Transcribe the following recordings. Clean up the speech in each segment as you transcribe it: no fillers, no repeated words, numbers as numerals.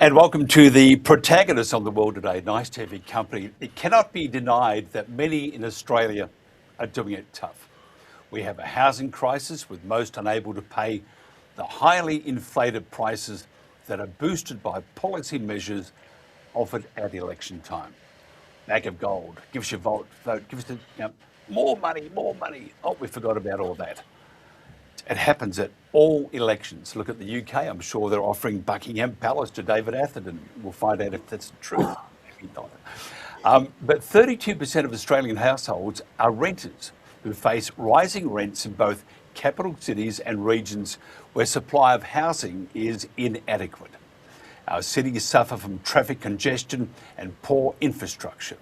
And welcome to the Protagonists on the World Today. Nice to have your company. It cannot be denied that many in Australia are doing it tough. We have a housing crisis with most unable to pay the highly inflated prices that are boosted by policy measures offered at election time. Bag of gold, give us your vote, give us more money, more money. Oh, we forgot about all that. It happens at all elections. Look at the UK. I'm sure they're offering Buckingham Palace to David Atherton. We'll find out if that's the truth. Maybe not. But 32% of Australian households are renters who face rising rents in both capital cities and regions where supply of housing is inadequate. Our cities suffer from traffic congestion and poor infrastructure.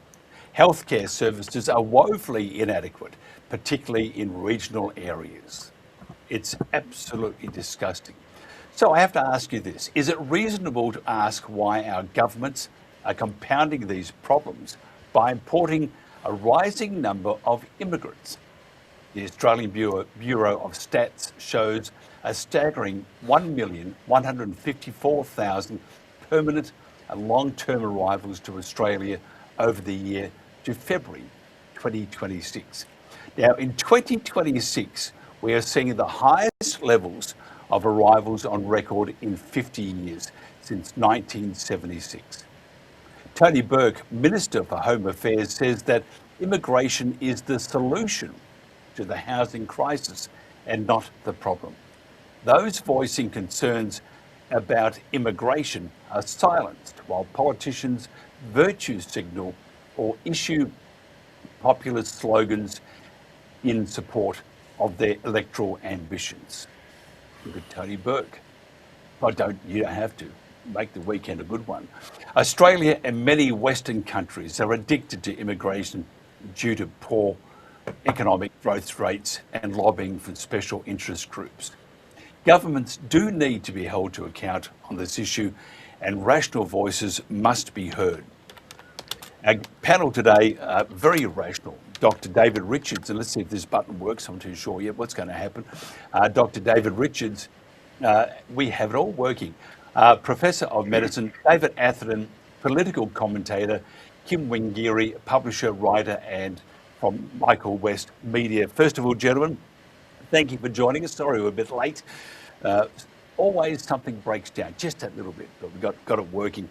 Healthcare services are woefully inadequate, particularly in regional areas. It's absolutely disgusting. So I have to ask you this. Is it reasonable to ask why our governments are compounding these problems by importing a rising number of immigrants? The Australian Bureau of Stats shows a staggering 1,154,000 permanent and long-term arrivals to Australia over the year to February 2026. Now, in 2026, we are seeing the highest levels of arrivals on record in 50 years, since 1976. Tony Burke, Minister for Home Affairs, says that immigration is the solution to the housing crisis and not the problem. Those voicing concerns about immigration are silenced, while politicians virtue signal or issue populist slogans in support of their electoral ambitions. Look at Tony Burke. You don't have to. Make the weekend a good one. Australia and many Western countries are addicted to immigration due to poor economic growth rates and lobbying from special interest groups. Governments do need to be held to account on this issue, and rational voices must be heard. Our panel today, very rational. Dr. David Richards, and let's see if this button works. I'm not too sure yet what's going to happen. Dr. David Richards, we have it all working. Professor of Medicine, David Atherton, political commentator, Kim Wingerei, publisher, writer, and from Michael West Media. First of all, gentlemen, thank you for joining us. Sorry we're a bit late. Always something breaks down, just that little bit, but we got it working.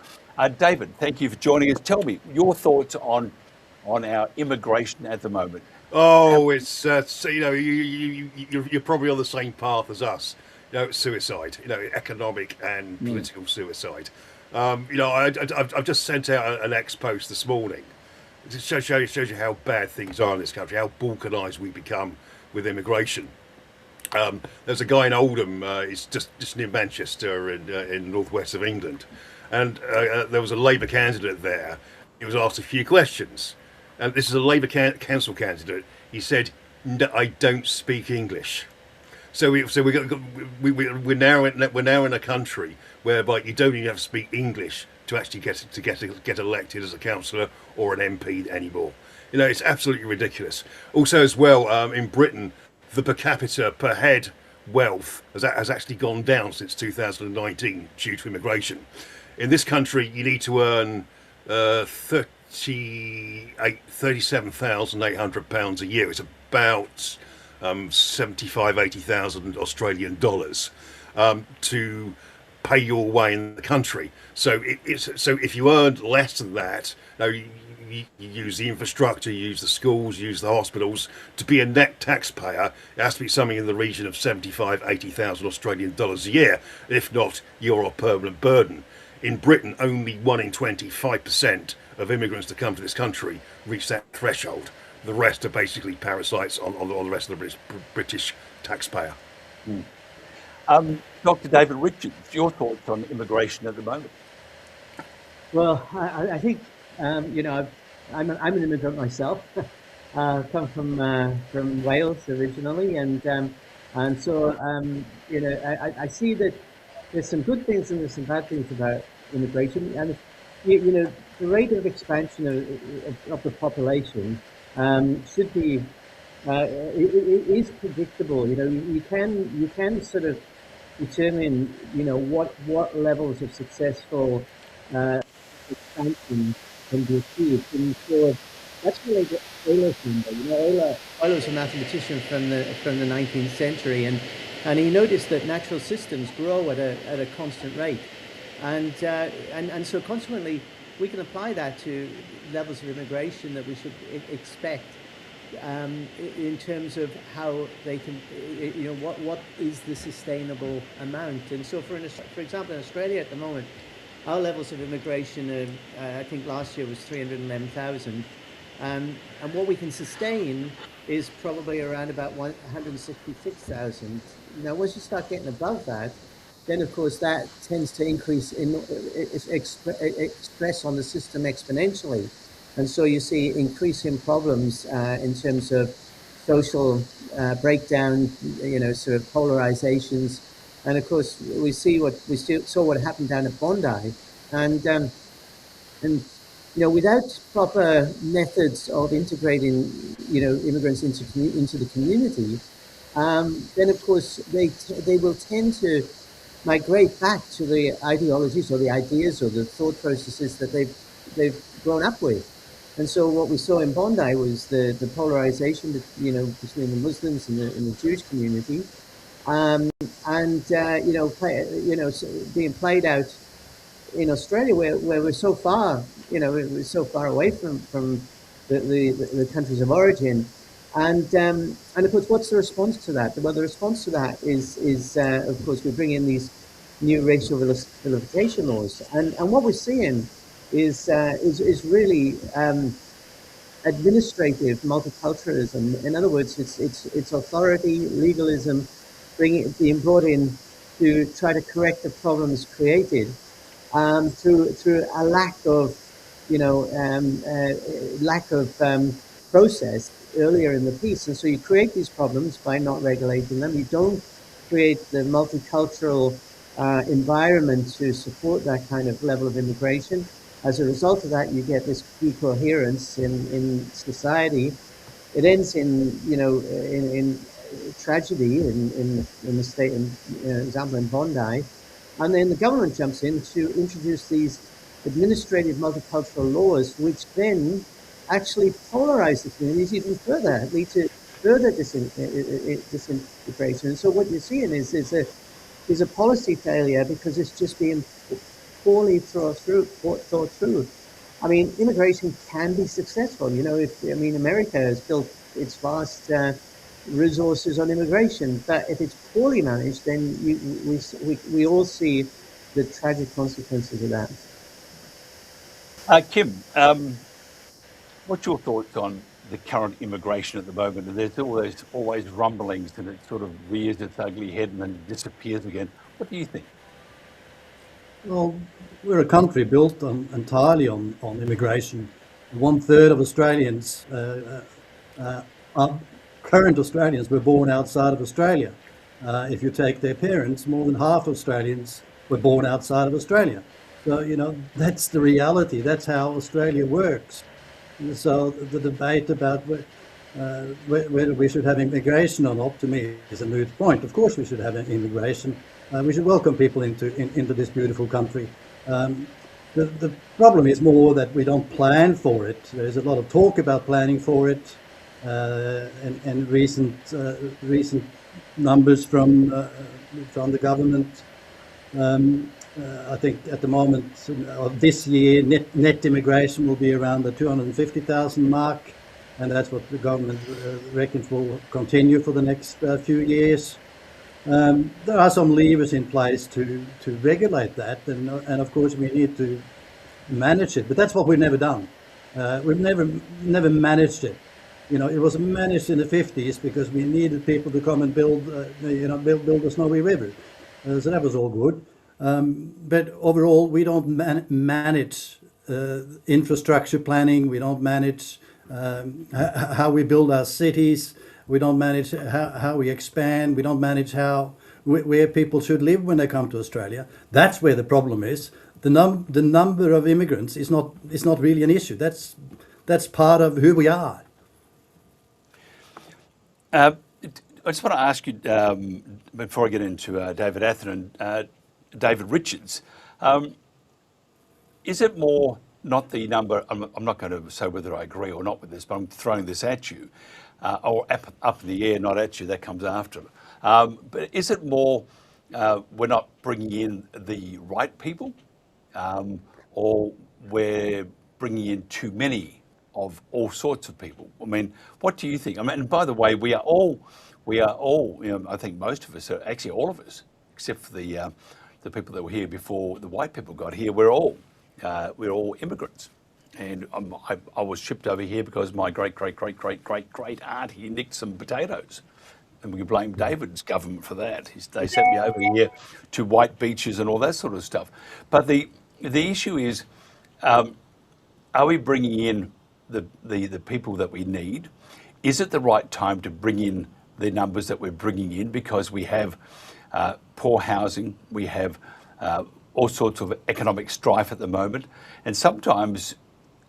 David, thank you for joining us. Tell me your thoughts on our immigration at the moment. Oh, it's you're probably on the same path as us. Suicide. Economic and political suicide. I've just sent out an X post this morning. It shows you how bad things are in this country, how balkanised we become with immigration. There's a guy in Oldham, it's just near Manchester in northwest of England, and there was a Labour candidate there. He was asked a few questions, and this is a Labour council candidate. He said, "No, I don't speak English." So we're now in a country whereby you don't even have to speak English to actually get elected as a councillor or an MP anymore. It's absolutely ridiculous. Also, as well, in Britain, the per capita per head wealth has actually gone down since 2019 due to immigration. In this country, you need to earn £37,800 a year. It's about 80,000 Australian dollars to pay your way in the country. So if you earned less than that, you use the infrastructure, you use the schools, you use the hospitals. To be a net taxpayer, it has to be something in the region of 80,000 Australian dollars a year. If not, you're a permanent burden. In Britain, only 1 in 25% of immigrants that come to this country reach that threshold. The rest are basically parasites on the rest of the British taxpayer. Dr. David Richards, your thoughts on immigration at the moment? Well, I think I'm an immigrant myself. Come from Wales originally, and so I see that there's some good things and there's some bad things about immigration, and the rate of expansion of the population should be it is predictable. You can sort of determine what levels of successful expansion can be achieved. And so that's where they get Euler's number. You know, Euler was a mathematician from the 19th century, and he noticed that natural systems grow at a constant rate, and so consequently we can apply that to levels of immigration that we should expect. In terms of how they can, you know, what is the sustainable amount. And so for example, in Australia at the moment, our levels of immigration, I think last year was 311,000. And what we can sustain is probably around about 166,000. Now, once you start getting above that, then of course that tends to increase express on the system exponentially. And so you see increasing problems in terms of social breakdown, you know, sort of polarizations. And of course, we saw what happened down at Bondi. And you know, without proper methods of integrating, you know, immigrants into the community, then of course they will tend to migrate back to the ideologies or the ideas or the thought processes that they've grown up with. And so what we saw in Bondi was the polarization, you know, between the Muslims and the Jewish community, and you know, being played out in Australia, where we're so far, you know, we're so far away from the countries of origin, and of course, what's the response to that? Well, the response to that is of course we bring in these new racial vilification laws, and what we're seeing is really administrative multiculturalism. In other words, it's authority, legalism, being brought in to try to correct the problems created through a lack of, you know, process earlier in the piece. And so you create these problems by not regulating them. You don't create the multicultural environment to support that kind of level of immigration. As a result of that, you get this decoherence in society. It ends in, you know, in tragedy in the state, example in Bondi, and then the government jumps in to introduce these administrative multicultural laws, which then actually polarize the communities even further, lead to further disintegration. And so what you're seeing is a policy failure because it's just being poorly thought through. I mean, immigration can be successful. You know, America has built its vast resources on immigration, but if it's poorly managed, then we all see the tragic consequences of that. Kim, what's your thoughts on the current immigration at the moment? And there's always rumblings, and it sort of rears its ugly head and then disappears again. What do you think? Well, we're a country built entirely on immigration. 1/3 of Australians, current Australians, were born outside of Australia. If you take their parents, more than half Australians were born outside of Australia. So, you know, that's the reality. That's how Australia works. So the debate about whether we should have immigration or not, to me, is a moot point. Of course we should have immigration. We should welcome people into this beautiful country. The problem is more that we don't plan for it. There's a lot of talk about planning for it, and recent numbers from the government. I think at the moment of this year, net immigration will be around the 250,000 mark, and that's what the government reckons will continue for the next few years. There are some levers in place to regulate that, and of course we need to manage it. But that's what we've never done. We've never managed it. You know, it was managed in the 50s because we needed people to come and build the Snowy River. So that was all good. But overall, we don't manage infrastructure planning. We don't manage how we build our cities. We don't manage how we expand. We don't manage where people should live when they come to Australia. That's where the problem is. The number of immigrants is not really an issue. That's part of who we are. I just want to ask you, before I get into David Atherton, David Richards, is it more not the number? I'm not going to say whether I agree or not with this, but I'm throwing this at you, or up in the air, not at you. That comes after. But is it more we're not bringing in the right people, or we're bringing in too many of all sorts of people? I mean, what do you think? I mean, and by the way, we are all, I think most of us, actually all of us, except for the people that were here before the white people got here, we're all immigrants. And I was shipped over here because my great aunt, he nicked some potatoes. And we can blame David's government for that. They sent me over here to white beaches and all that sort of stuff. But the issue is, are we bringing in the people that we need? Is it the right time to bring in the numbers that we're bringing in, because we have poor housing, we have all sorts of economic strife at the moment, and sometimes,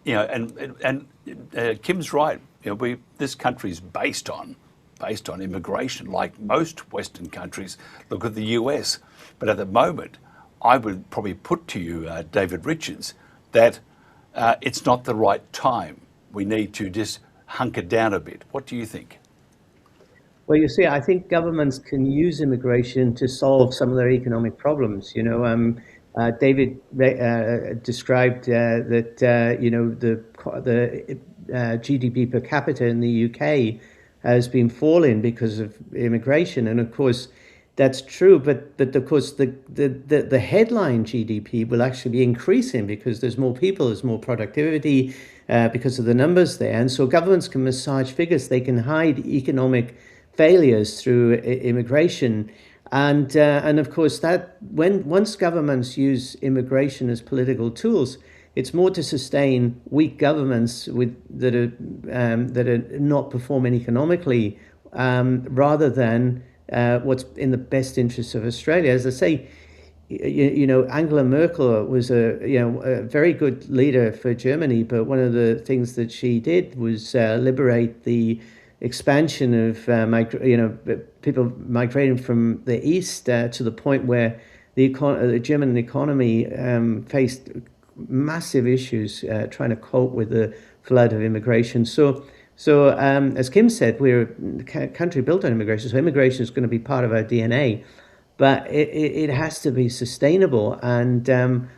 and Kim's right. This country is based on immigration, like most Western countries. Look at the US. But at the moment, I would probably put to you, David Richards, that it's not the right time. We need to just hunker down a bit. What do you think? Well, you see, I think governments can use immigration to solve some of their economic problems. David described that the GDP per capita in the UK has been falling because of immigration, and of course that's true. But of course the headline GDP will actually be increasing because there's more people, there's more productivity because of the numbers there, and so governments can massage figures. They can hide economic failures through immigration, and of course that once governments use immigration as political tools, it's more to sustain weak governments that are not performing economically, rather than what's in the best interests of Australia. As I say, Angela Merkel was a very good leader for Germany, but one of the things that she did was liberate the expansion of people migrating from the east to the point where the German economy faced massive issues trying to cope with the flood of immigration. So as Kim said, we're a country built on immigration, so immigration is going to be part of our DNA, but it has to be sustainable. And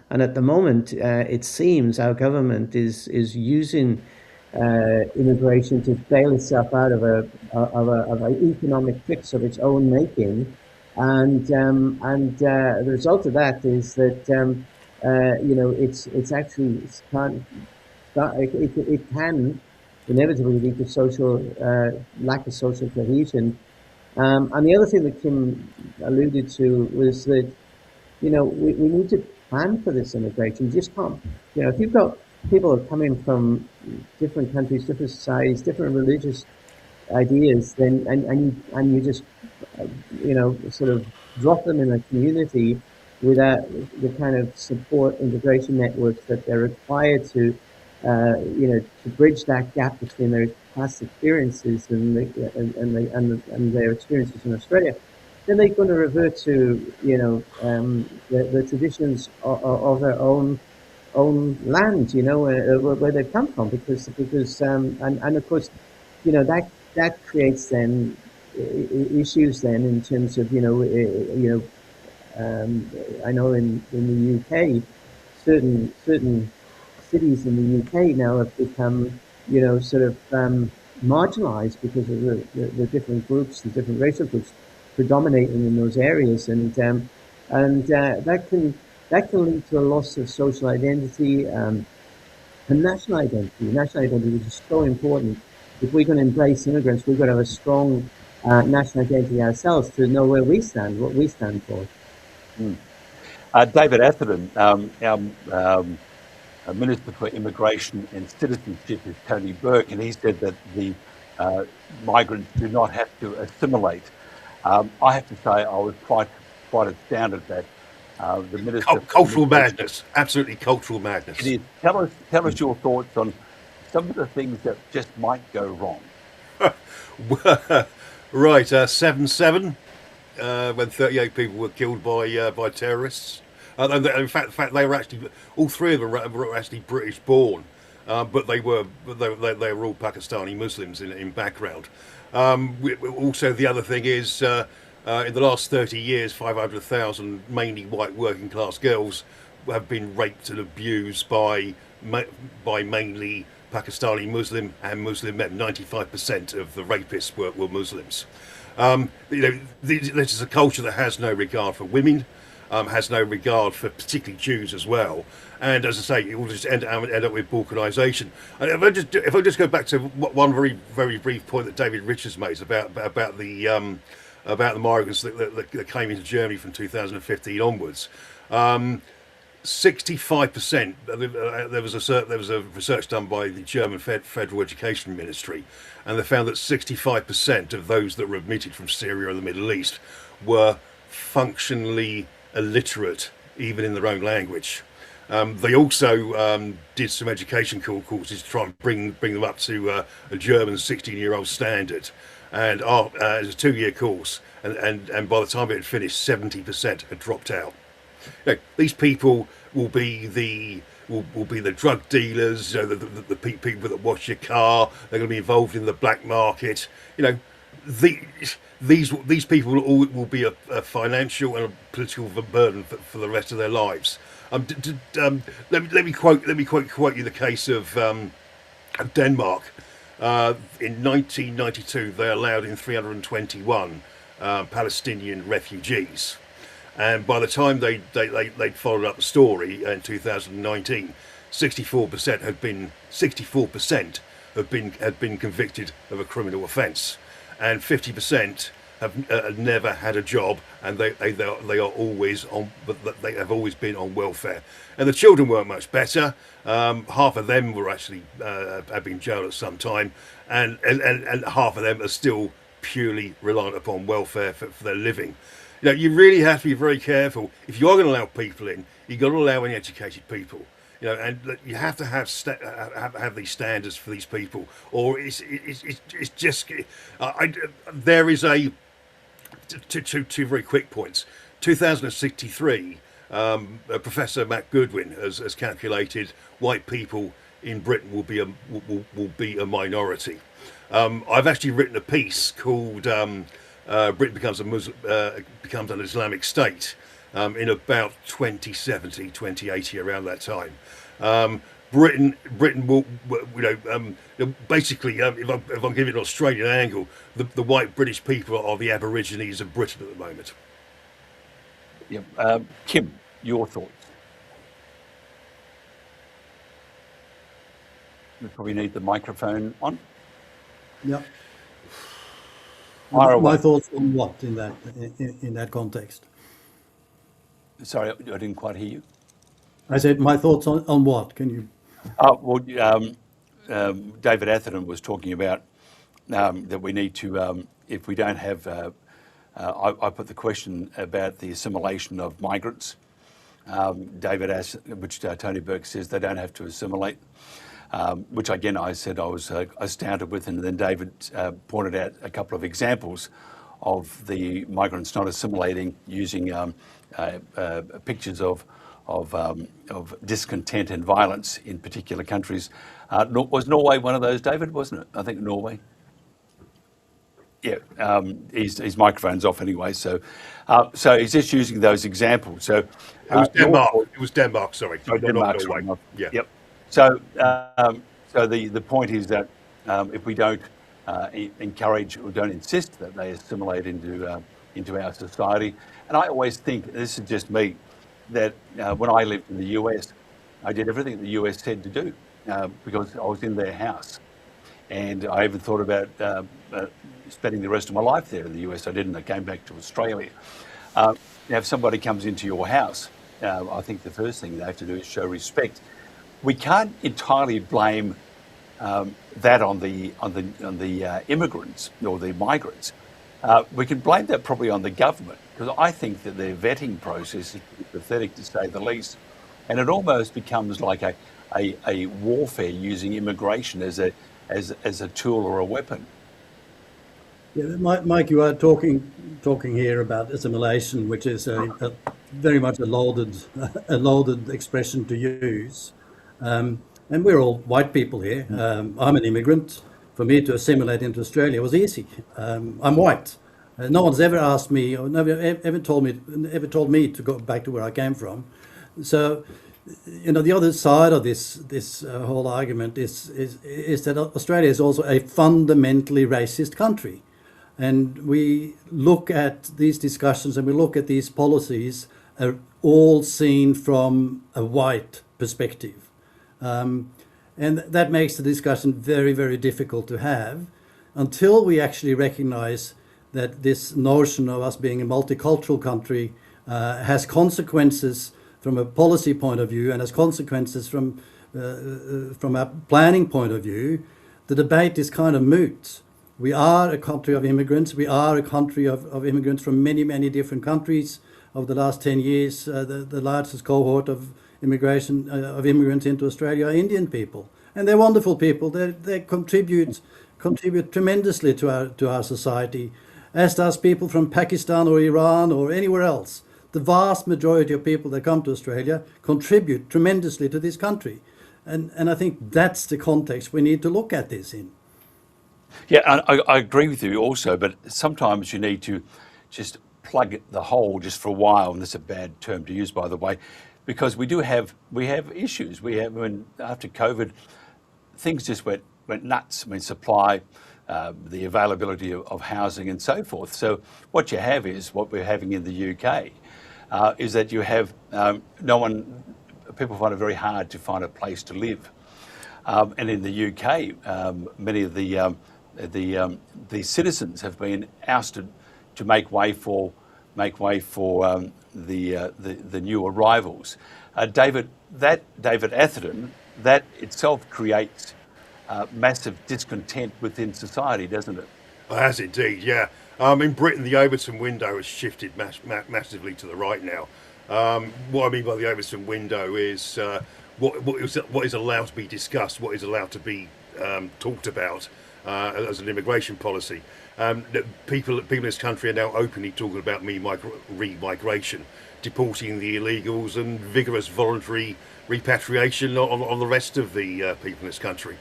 at the moment, it seems our government is using immigration to bail itself out of an economic fix of its own making, and the result of that is that it's actually it can inevitably lead to social lack of social cohesion. And the other thing that Kim alluded to was that we need to plan for this immigration. You just can't, if you've got people coming from different countries, different societies, different religious ideas, then and you just sort of drop them in a community without the kind of support integration networks that they're required to bridge that gap between their past experiences and their experiences in Australia, then they're going to revert to the traditions of their own land, where they've come from, because and of course, that creates then issues then in terms of I know in the UK, certain cities in the UK now have become marginalised because of the different groups, the different racial groups predominating in those areas, and that can lead to a loss of social identity and national identity. National identity, which is so important. If we're going to embrace immigrants, we've got to have a strong national identity ourselves to know where we stand, what we stand for. David Atherton, our Minister for Immigration and Citizenship, is Tony Burke, and he said that the migrants do not have to assimilate. I have to say I was quite astounded that the Minister... Cultural madness, absolutely cultural madness. It is. Tell us your thoughts on some of the things that just might go wrong. Right, 7/7, when 38 people were killed by terrorists. And in fact, they were actually, all three of them were actually British born, but they were all Pakistani Muslims in background. Also, the other thing is, in the last 30 years, 500,000 mainly white working class girls have been raped and abused by mainly Pakistani Muslim and Muslim men. 95% of the rapists were Muslims. This is a culture that has no regard for women, has no regard for particularly Jews as well. And as I say, it will just end up with balkanisation. And if I just go back to one very brief point that David Richards made about the migrants that came into Germany from 2015 onwards. 65%. There was a research done by the German Federal Education Ministry, and they found that 65% of those that were admitted from Syria or the Middle East were functionally illiterate, even in their own language. They also did some education courses to try and bring them up to a German 16-year-old standard, and it was a 2-year course, and by the time it had finished, 70% had dropped out. These people will be the drug dealers, the people that wash your car. They're going to be involved in the black market. These people will be a financial and a political burden for the rest of their lives. Let me quote you the case of Denmark. In 1992, they allowed in 321 Palestinian refugees. And by the time they'd followed up the story in 2019, 64% had been convicted of a criminal offence, and 50% have never had a job, and they are always on, but they have always been on welfare. And the children weren't much better. Half of them were actually have been jailed at some time, and half of them are still purely reliant upon welfare for their living. You really have to be very careful. If you are going to allow people in, you've got to allow any educated people. And you have to have these standards for these people, or it's just. There is two very quick points. 2063, Professor Matt Goodwin has calculated white people in Britain will be a minority. I've actually written a piece called Britain becomes an Islamic state in about 2070, 2080, around that time. Britain will basically, if I'm giving an Australian angle, the white British people are the Aborigines of Britain at the moment. Yeah. Kim, your thoughts? We probably need the microphone on. Yeah. My thoughts on what in that context? Sorry, I didn't quite hear you. I said my thoughts on what? Can you? David Atherton was talking about that we need to, if we don't have, I put the question about the assimilation of migrants. David asked, which Tony Burke says they don't have to assimilate, which again I said I was astounded with, and then David pointed out a couple of examples of the migrants not assimilating using pictures of discontent and violence in particular countries. Was Norway one of those, David? Wasn't it? I think Norway. Yeah, his microphone's off anyway. So he's just using those examples. So it was Denmark. It was Denmark. Sorry, Denmark. Norway. Yeah. Yep. So the point is that if we don't encourage or don't insist that they assimilate into our society, and I always think, this is just me, that when I lived in the US, I did everything the US said to do because I was in their house. And I even thought about spending the rest of my life there in the US. I didn't. I came back to Australia. Now, if somebody comes into your house, I think the first thing they have to do is show respect. We can't entirely blame that on the immigrants or the migrants. We can blame that probably on the government, because I think that their vetting process is pathetic, to say the least, and it almost becomes like a warfare using immigration as a tool or a weapon. Yeah, Mike, you are talking here about assimilation, which is very much a loaded a loaded expression to use. And we're all white people here. I'm an immigrant. For me to assimilate into Australia was easy. I'm white. No one's ever asked me, or never ever told me to go back to where I came from. So, the other side of this whole argument is that Australia is also a fundamentally racist country, and we look at these discussions and we look at these policies all seen from a white perspective. And that makes the discussion very, very difficult to have until we actually recognize that this notion of us being a multicultural country has consequences from a policy point of view and has consequences from a planning point of view. The debate is kind of moot. We are a country of immigrants. We are a country of immigrants from many, many different countries. Over the last 10 years, the largest cohort of immigration of immigrants into Australia are Indian people, and they're wonderful people. They contribute tremendously to our society, as does people from Pakistan or Iran or anywhere else. The vast majority of people that come to Australia contribute tremendously to this country, and I think that's the context we need to look at this in. Yeah, I agree with you also, but sometimes you need to just plug the hole just for a while, and that's a bad term to use, by the way, because we have issues. After COVID, things just went nuts. I mean, supply, the availability of housing, and so forth. So what you have is what we're having in the UK, is that you have people find it very hard to find a place to live, and in the UK, many of the citizens have been ousted to make way for the new arrivals. David Atherton, that itself creates massive discontent within society, doesn't it? It has indeed, yeah. In Britain, the Overton window has shifted massively to the right now. What I mean by the Overton window is what is allowed to be discussed, what is allowed to be talked about as an immigration policy. People in this country are now openly talking about re-migration, deporting the illegals, and vigorous voluntary repatriation on the rest of the people in this country.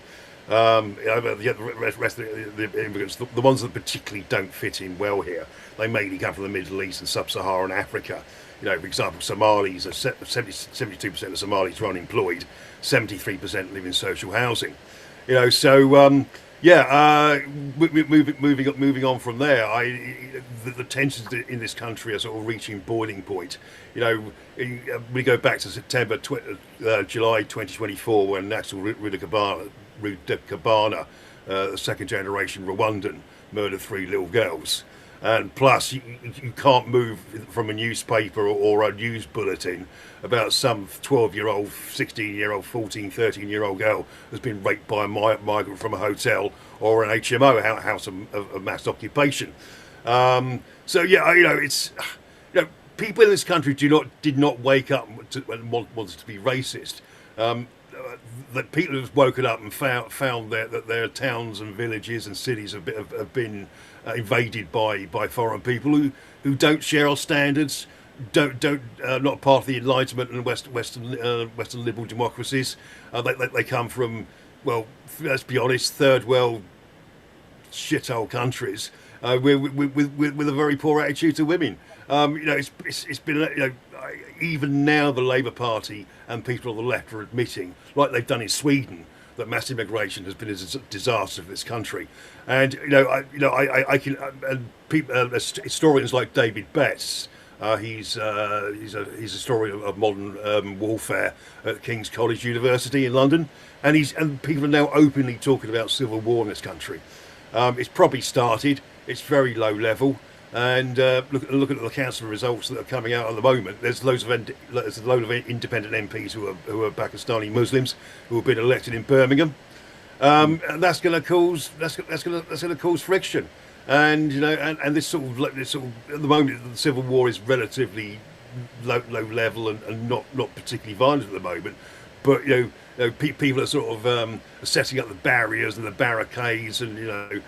The rest of the immigrants, the ones that particularly don't fit in well here, they mainly come from the Middle East and Sub-Saharan Africa. For example, Somalis, 72% of Somalis are unemployed, 73% live in social housing. Moving on from there, the tensions in this country are sort of reaching boiling point. We go back to July 2024, when National Rudakabana, the second generation Rwandan, murdered 3 little girls. And plus, you can't move from a newspaper or a news bulletin about some 12-year-old, 16-year-old, 14, 13-year-old girl has been raped by a migrant from a hotel or an HMO, house of mass occupation. It's people in this country did not wake up and wanted to be racist. That people have woken up and found that their towns and villages and cities have been invaded by foreign people who don't share our standards, not part of the Enlightenment and Western liberal democracies. They come from, well, let's be honest, third world shithole countries with a very poor attitude to women. It's been even now the Labour Party and people on the left are admitting, like they've done in Sweden, that mass immigration has been a disaster for this country. And historians like David Betts, he's a historian of modern warfare at King's College University in London, and people are now openly talking about civil war in this country. It's probably started. It's very low level. And looking at the council results that are coming out at the moment, there's a load of independent MPs who are Pakistani Muslims who have been elected in Birmingham, and that's going to cause friction. And this sort of at the moment the civil war is relatively low level and not particularly violent at the moment, but people are sort of setting up the barriers and the barricades and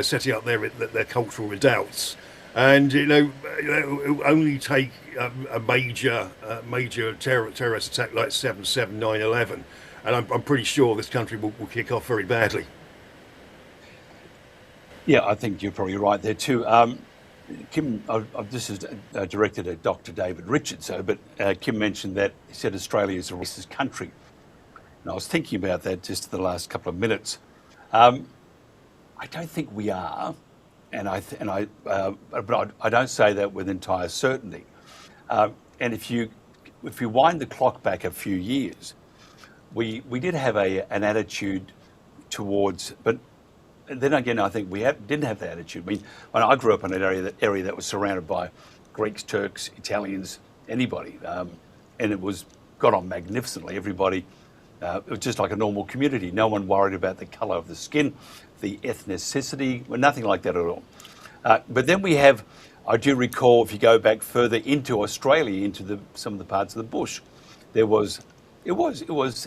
setting up their cultural redoubts. And it will only take a major terrorist attack like 7/7, 9/11, and I'm pretty sure this country will kick off very badly. Yeah, I think you're probably right there too. Kim, this is directed at Dr. David Richards, but Kim mentioned that he said Australia is a racist country. And I was thinking about that just the last couple of minutes. I don't think we are, but I don't say that with entire certainty. And if you wind the clock back a few years, we did have an attitude towards, but then again, I think we didn't have that attitude. I mean, when I grew up in an area that was surrounded by Greeks, Turks, Italians, anybody, and it got on magnificently. Everybody, it was just like a normal community. No one worried about the colour of the skin, the ethnicity, nothing like that at all. But then I do recall, if you go back further into Australia, into some of the parts of the bush, it was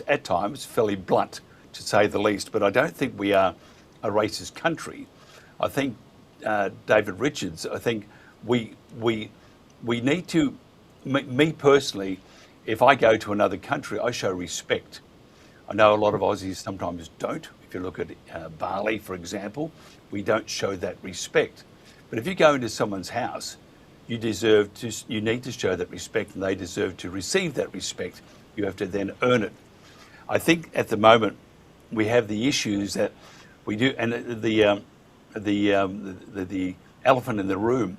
at times fairly blunt, to say the least. But I don't think we are a racist country. I think David Richards. I think we need to. Me personally, if I go to another country, I show respect. I know a lot of Aussies sometimes don't. If you look at Bali, for example, we don't show that respect. But if you go into someone's house, you need to show that respect, and they deserve to receive that respect. You have to then earn it. I think at the moment we have the issues that we do, and the elephant in the room.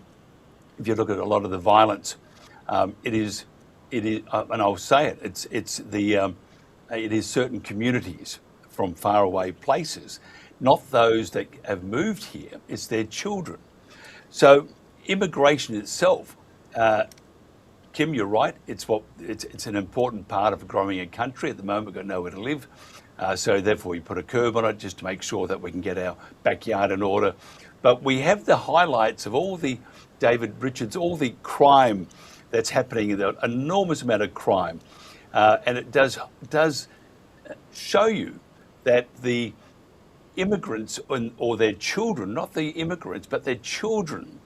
If you look at a lot of the violence, it is, and I'll say it. It is certain communities from faraway places, not those that have moved here. It's their children. So immigration itself, Kim, you're right. It's an important part of growing a country. At the moment, we've got nowhere to live. So therefore we put a curb on it just to make sure that we can get our backyard in order. But we have the highlights of all the David Richards, all the crime that's happening, the enormous amount of crime. And it does show you that the immigrants or their children, not the immigrants, but their children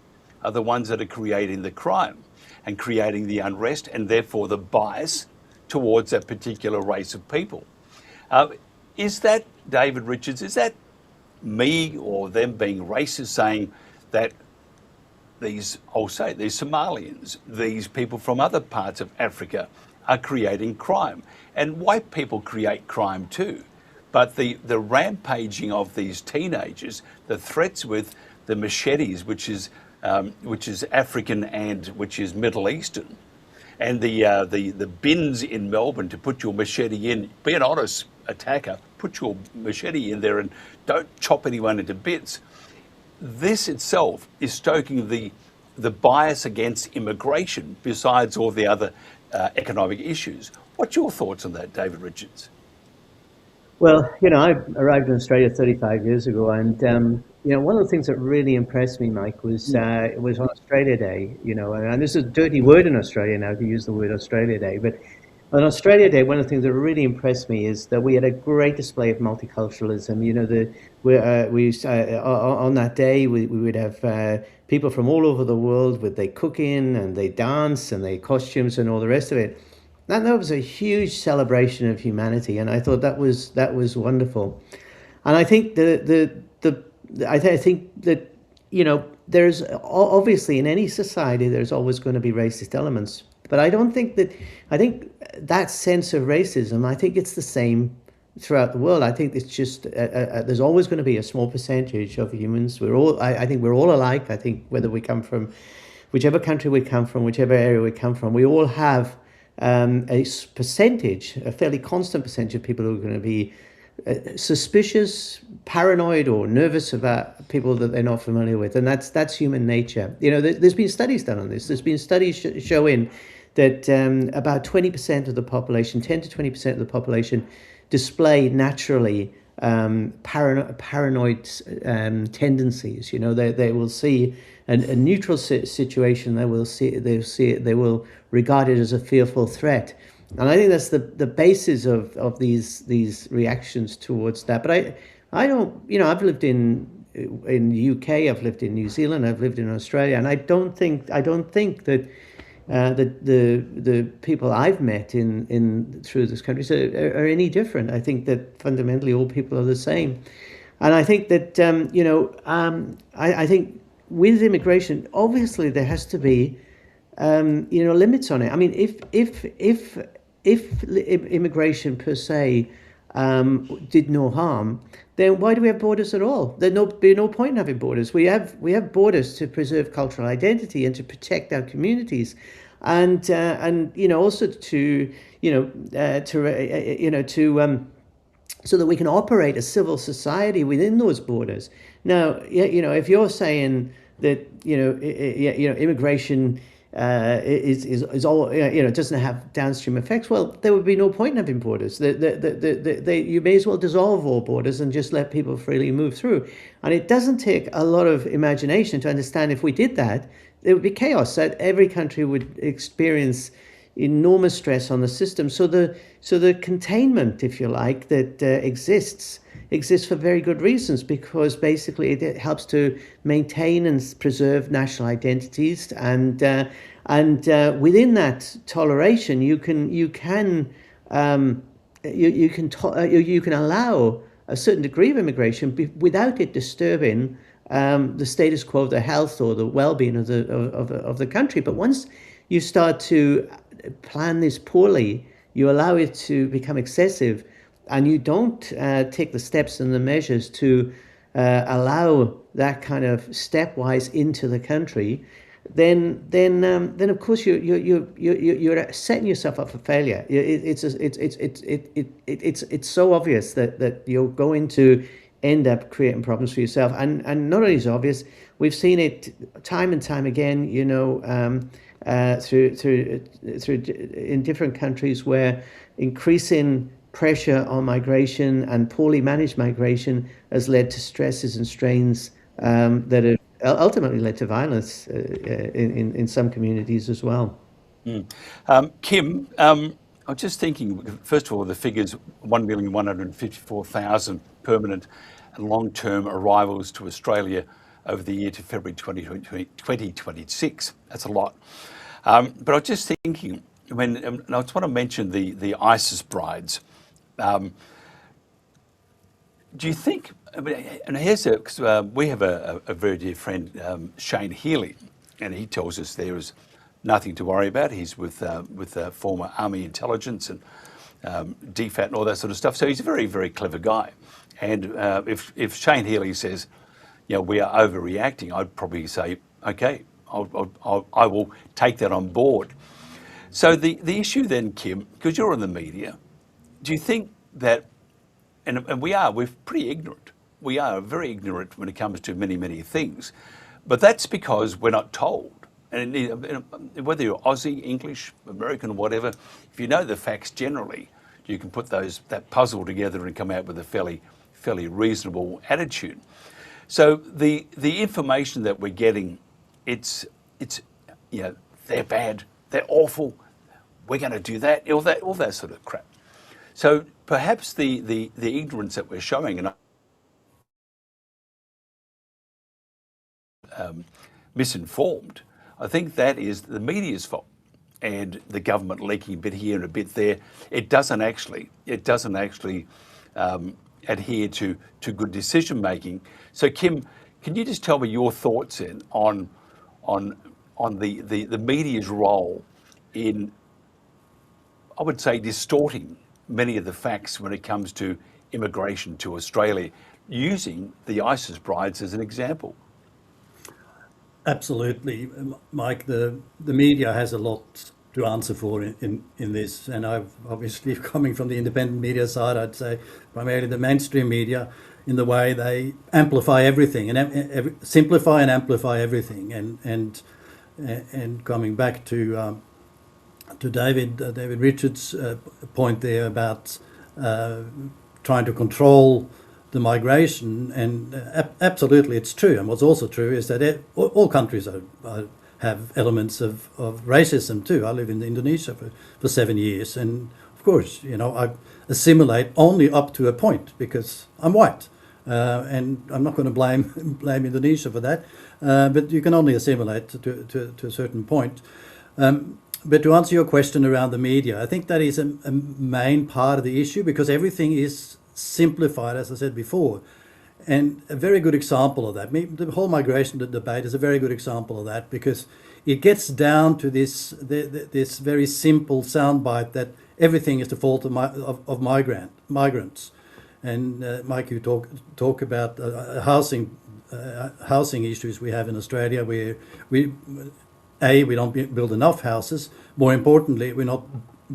are the ones that are creating the crime and creating the unrest and therefore the bias towards that particular race of people. Is that, David Richards, is that me or them being racist, saying that these Somalians, these people from other parts of Africa are creating crime? And white people create crime too. But the rampaging of these teenagers, the threats with the machetes, which is African and which is Middle Eastern, and the bins in Melbourne to put your machete in, be an honest attacker, put your machete in there and don't chop anyone into bits. This itself is stoking the bias against immigration, besides all the other economic issues. What's your thoughts on that, David Richards? Well, I arrived in Australia 35 years ago, and one of the things that really impressed me, Mike, was it was on Australia Day. And this is a dirty word in Australia now to use the word Australia Day, but on Australia Day, one of the things that really impressed me is that we had a great display of multiculturalism. On that day we would have people from all over the world with their cooking and they dance and their costumes and all the rest of it. And that was a huge celebration of humanity, and I thought that was wonderful. And I think I think that there's obviously in any society there's always going to be racist elements, but I think that sense of racism, I think it's the same throughout the world. I think it's just there's always going to be a small percentage of humans. I think we're all alike. I think whether we come from whichever country we come from, whichever area we come from, we all have a fairly constant percentage of people who are going to be suspicious, paranoid, or nervous about people that they're not familiar with, and that's human nature. There's been studies done on this. There's been studies showing that about 20% of the population, 10 to 20% of the population, display naturally paranoid tendencies. They will see a neutral situation. They will regard it as a fearful threat, and I think that's the basis of these reactions towards that. But I don't. I've lived in in the UK, I've lived in New Zealand, I've lived in Australia, and I don't think that the people I've met in through this country are any different. I think that fundamentally all people are the same, and I think that I think with immigration, obviously there has to be limits on it. I mean, if immigration per se did no harm, then why do we have borders at all? There'd be no point in having borders. We have borders to preserve cultural identity and to protect our communities, and also to so that we can operate a civil society within those borders. Now, if you're saying that immigration is all doesn't have downstream effects, well, there would be no point in having borders. You may as well dissolve all borders and just let people freely move through. And it doesn't take a lot of imagination to understand if we did that, there would be chaos. That every country would experience enormous stress on the system. So the containment, if you like, that exists for very good reasons, because basically it helps to maintain and preserve national identities, and within that toleration you can allow a certain degree of immigration without it disturbing the status quo, the health or the well-being of the country. But once you start to plan this poorly, you allow it to become excessive, and you don't take the steps and the measures to allow that kind of stepwise into the country, then of course you're setting yourself up for failure. It's so obvious that you're going to end up creating problems for yourself, and not only is it obvious, we've seen it time and time again. Through in different countries where increasing pressure on migration and poorly managed migration has led to stresses and strains that have ultimately led to violence in some communities as well. Kim, I'm just thinking, first of all, the figures: 1,154,000 permanent and long-term arrivals to Australia over the year to February 2026. That's a lot. But I was just thinking, and I just want to mention the ISIS brides. Do you think, and here's because we have a very dear friend, Shane Healy, and he tells us there is nothing to worry about. He's with former Army intelligence and DFAT and all that sort of stuff. So he's a very, very clever guy. And if Shane Healy says, we are overreacting, I'd probably say, okay, I will take that on board. So the issue then, Kim, because you're in the media, do you think that, and we're pretty ignorant. We are very ignorant when it comes to many, many things, but that's because we're not told. And whether you're Aussie, English, American, whatever, if you know the facts generally, you can put that puzzle together and come out with a fairly reasonable attitude. So the information that we're getting, it's they're bad, they're awful, we're going to do that, all that sort of crap. So perhaps the ignorance that we're showing and misinformed, I think that is the media's fault, and the government leaking a bit here and a bit there. It doesn't actually adhere to good decision making. So Kim, can you just tell me your thoughts then on the media's role in, I would say, distorting many of the facts when it comes to immigration to Australia, using the ISIS brides as an example? Absolutely, Mike. The media has a lot to answer for in this, and I've obviously, coming from the independent media side, I'd say primarily the mainstream media, in the way they amplify everything and simplify and amplify everything. And coming back to David Richards' point there about trying to control the migration, and absolutely it's true. And what's also true is that all countries have elements of racism too. I live in Indonesia for 7 years, and of course, I assimilate only up to a point because I'm white. And I'm not going to blame Indonesia for that, but you can only assimilate to a certain point. But to answer your question around the media, I think that is a main part of the issue, because everything is simplified, as I said before. And a very good example of that, the whole migration debate is a very good example of that, because it gets down to this very simple soundbite that everything is the fault of migrants. And Mike, you talk about housing issues we have in Australia, where we don't build enough houses. More importantly, we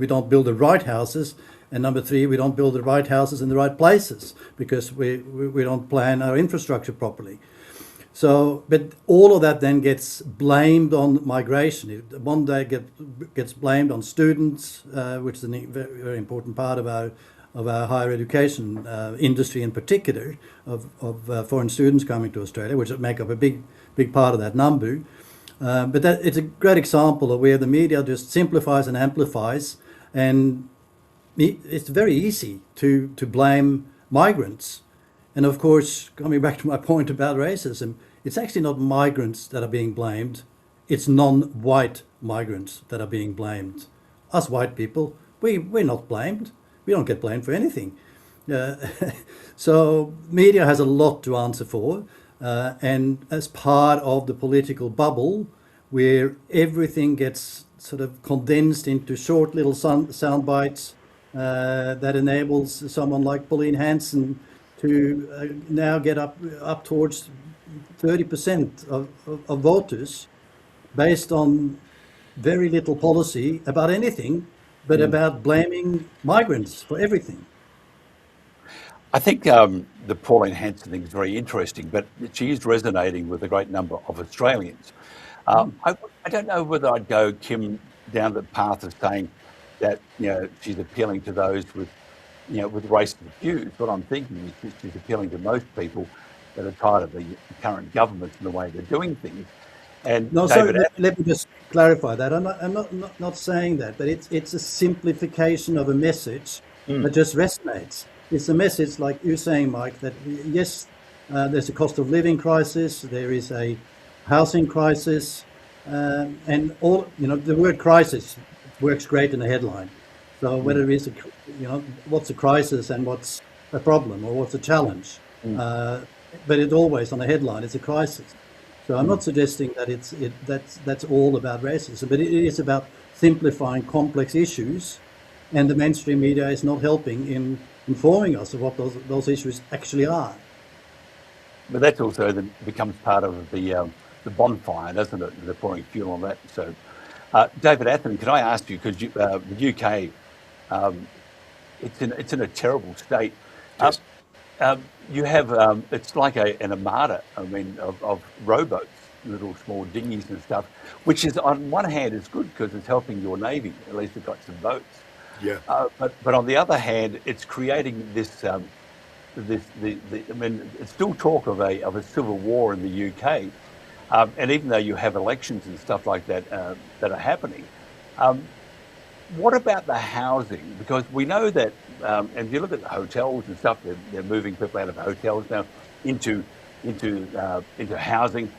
don't build the right houses. And number three, we don't build the right houses in the right places, because we don't plan our infrastructure properly. So, but all of that then gets blamed on migration. One day gets blamed on students, which is a very, very important part of our higher education industry, in particular, of foreign students coming to Australia, which make up a big part of that number. But it's a great example of where the media just simplifies and amplifies, and it's very easy to blame migrants. And of course, coming back to my point about racism, it's actually not migrants that are being blamed, it's non-white migrants that are being blamed. Us white people, we're not blamed. We don't get blamed for anything. So media has a lot to answer for, and as part of the political bubble, where everything gets sort of condensed into short little sound bites, that enables someone like Pauline Hanson to now get up towards 30% of voters, based on very little policy about anything, but about blaming migrants for everything. I think the Pauline Hanson thing is very interesting, but she is resonating with a great number of Australians. I don't know whether I'd go, Kim, down the path of saying that she's appealing to those with racist views. What I'm thinking is she's appealing to most people that are tired of the current government and the way they're doing things. And no, sorry, let me just clarify that. I'm not saying that, but it's a simplification of a message that just resonates. It's a message, like you're saying, Mike, that yes, there's a cost of living crisis, there is a housing crisis, and all the word crisis works great in a headline. So whether it is what's a crisis and what's a problem or what's a challenge, but it's always on a headline. It's a crisis. So I'm not suggesting that that's all about racism, but it is about simplifying complex issues, and the mainstream media is not helping in informing us of what those issues actually are. But that also then becomes part of the bonfire, doesn't it? They're pouring fuel on that. So, David Atherton, can I ask you, because the UK, it's in a terrible state. Yes. You have it's like an armada. I mean, of rowboats, little small dinghies and stuff, which is on one hand is good because it's helping your navy. At least it's got some boats. Yeah. But on the other hand, it's creating this. I mean, it's still talk of a civil war in the UK, and even though you have elections and stuff like that that are happening. What about the housing? Because we know that, and if you look at the hotels and stuff, they're moving people out of hotels now into housing.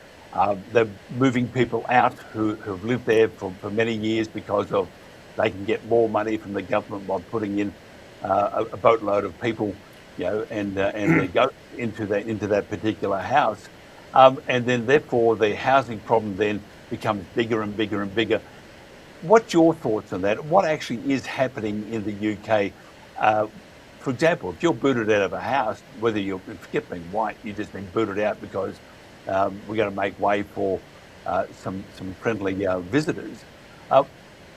They're moving people out who have lived there for many years because of they can get more money from the government by putting in a boatload of people, and they go into that particular house, and then therefore the housing problem then becomes bigger and bigger and bigger. What's your thoughts on that? What actually is happening in the UK? For example, if you're booted out of a house, whether you're forget being white, you've just been booted out because we're going to make way for some friendly visitors.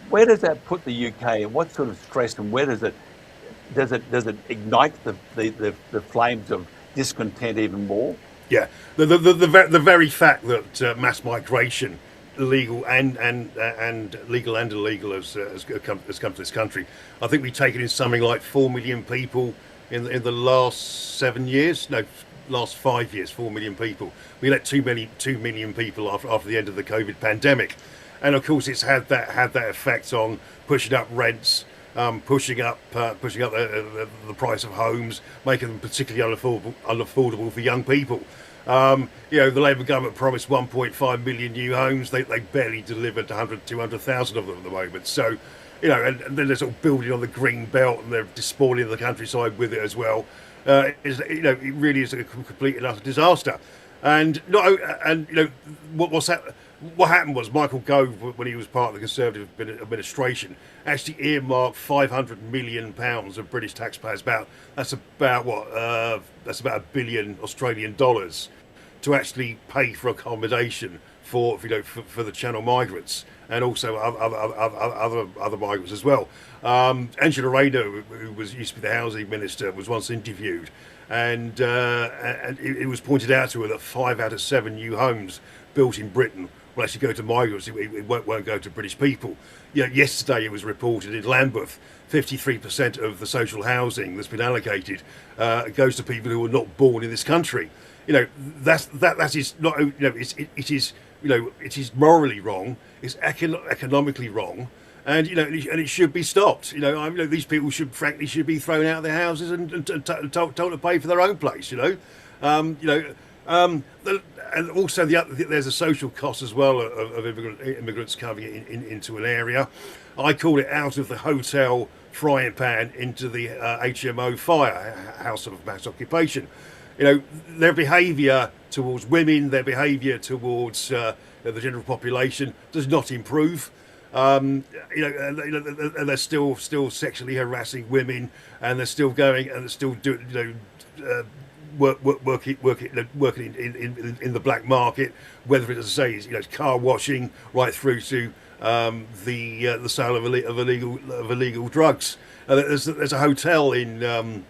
Where does that put the UK, and what sort of stress, and where does it ignite the flames of discontent even more? Yeah, the very fact that mass migration, legal and illegal, has come to this country. I think we've taken in something like 4 million people in the last 7 years. No, last 5 years, 4 million people. We let 2 million people after the end of the COVID pandemic, and of course it's had that effect on pushing up rents, pushing up the price of homes, making them particularly unaffordable for young people. The Labour government promised 1.5 million new homes. They barely delivered 100, 200,000 of them at the moment. So, and then they're sort of building on the green belt, and they're despoiling the countryside with it as well. It really is a complete and utter disaster. And what happened was Michael Gove, when he was part of the Conservative administration, actually earmarked £500 million of British taxpayers. That's about £1 billion Australian dollars to actually pay for accommodation for the Channel migrants and also other migrants as well. Angela Rayner, who used to be the housing minister, was once interviewed, and it was pointed out to her that 5 out of 7 new homes built in Britain will actually go to migrants. It won't go to British people. Yesterday it was reported in Lambeth, 53% of the social housing that's been allocated goes to people who were not born in this country. That is not. It is morally wrong. It's economically wrong, and it should be stopped. These people should be thrown out of their houses and told to pay for their own place. And also there's a social cost as well of immigrants coming into an area. I call it out of the hotel frying pan into the HMO fire, house of mass occupation. Their behaviour towards women, their behaviour towards the general population does not improve. And they're still sexually harassing women, and they're still going and they're still doing working in the black market, whether it, as I say, is car washing right through to the sale of illegal drugs. There's a hotel in